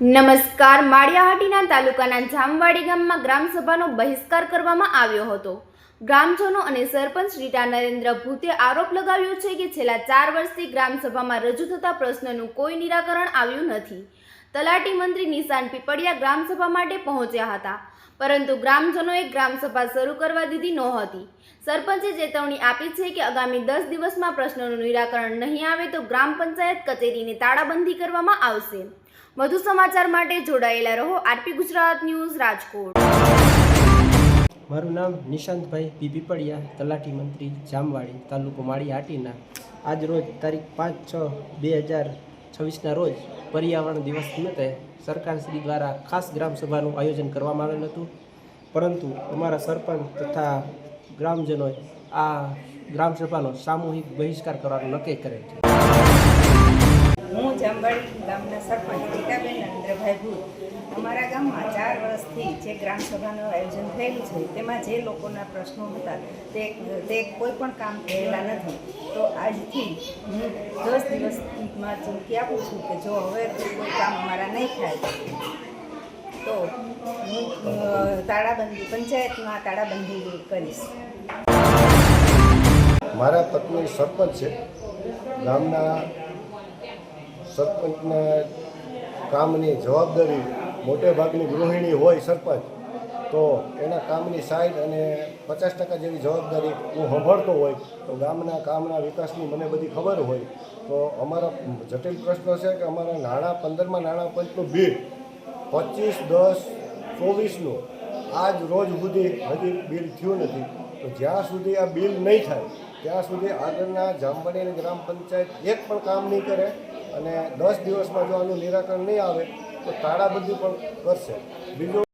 નમસ્કાર. માળિયાહાટીના તાલુકાના જામવાડી ગામમાં ગ્રામસભાનો બહિષ્કાર કરવામાં આવ્યો હતો. ગ્રામજનો અને સરપંચ રીટા નરેન્દ્ર ભૂતે આરોપ લગાવ્યો છે કે છેલ્લા 4 વર્ષથી ગ્રામસભામાં રજૂ થતા પ્રશ્નોનું કોઈ નિરાકરણ આવ્યું નથી. તલાટી મંત્રી નિશાન પીપળિયા ગ્રામસભા માટે પહોંચ્યા હતા, પરંતુ ગ્રામજનોએ ગ્રામસભા શરૂ કરવા દીધી નહોતી. સરપંચે ચેતવણી આપી છે કે આગામી 10 દિવસમાં પ્રશ્નોનું નિરાકરણ નહીં આવે તો ગ્રામ પંચાયત કચેરીને તાળાબંધી કરવામાં આવશે. વધુ સમાચાર માટે જોડાયેલા રહો આરપી ગુજરાત ન્યૂઝ રાજકોટ. મારું નામ નિશાંતભાઈ પી પીપળિયા, તલાટી મંત્રી જામવાડી, તાલુકો માળિયાહાટીના. આજ રોજ તારીખ 5/6/2026ના રોજ પર્યાવરણ દિવસ નિમિત્તે સરકારશ્રી દ્વારા ખાસ ગ્રામસભાનું આયોજન કરવામાં આવેલ હતું, પરંતુ અમારા સરપંચ તથા ગ્રામજનોએ આ ગ્રામસભાનો સામૂહિક બહિષ્કાર કરવાનું નક્કી કરેલ છે. હું જામવાડી ગામના સરપંચ રીટાબેન નરેન્દ્રભાઈ ભૂત. અમારા ગામમાં 4 વર્ષથી જે ગ્રામસભાનું આયોજન થયેલું છે તેમાં જે લોકોના પ્રશ્નો હતા તે કોઈ પણ કામ થયેલા નથી. તો આજથી હું 10 દિવસમાં ચીમકી આપું છું કે જો હવે કોઈ કામ અમારા નહીં થાય તો હું પંચાયતમાં તાળાબંધી કરીશ. મારા પત્ની સરપંચ છે. ગામના સરપંચના કામની જવાબદારી મોટે ભાગની ગૃહિણી હોય સરપંચ, તો એના કામની સાઈડ અને 50% જેવી જવાબદારી હું સંભાળતો હોય, તો ગામના કામના વિકાસની મને બધી ખબર હોય. તો અમારો જટિલ પ્રશ્ન છે કે અમારા નાણાં 15મા નાણાં પંચનું બિલ 25/10/24નું આજ રોજ સુધી હજી બિલ થયું નથી. તો જ્યાં સુધી આ બિલ નહીં થાય ત્યાં સુધી આગળના જામવાડીની ગ્રામ પંચાયત એક પણ કામ નહીં કરે, અને 10 દિવસમાં જો આનું નિરાકરણ નહીં આવે તો તાળાબંધી પણ કરશે. બીજું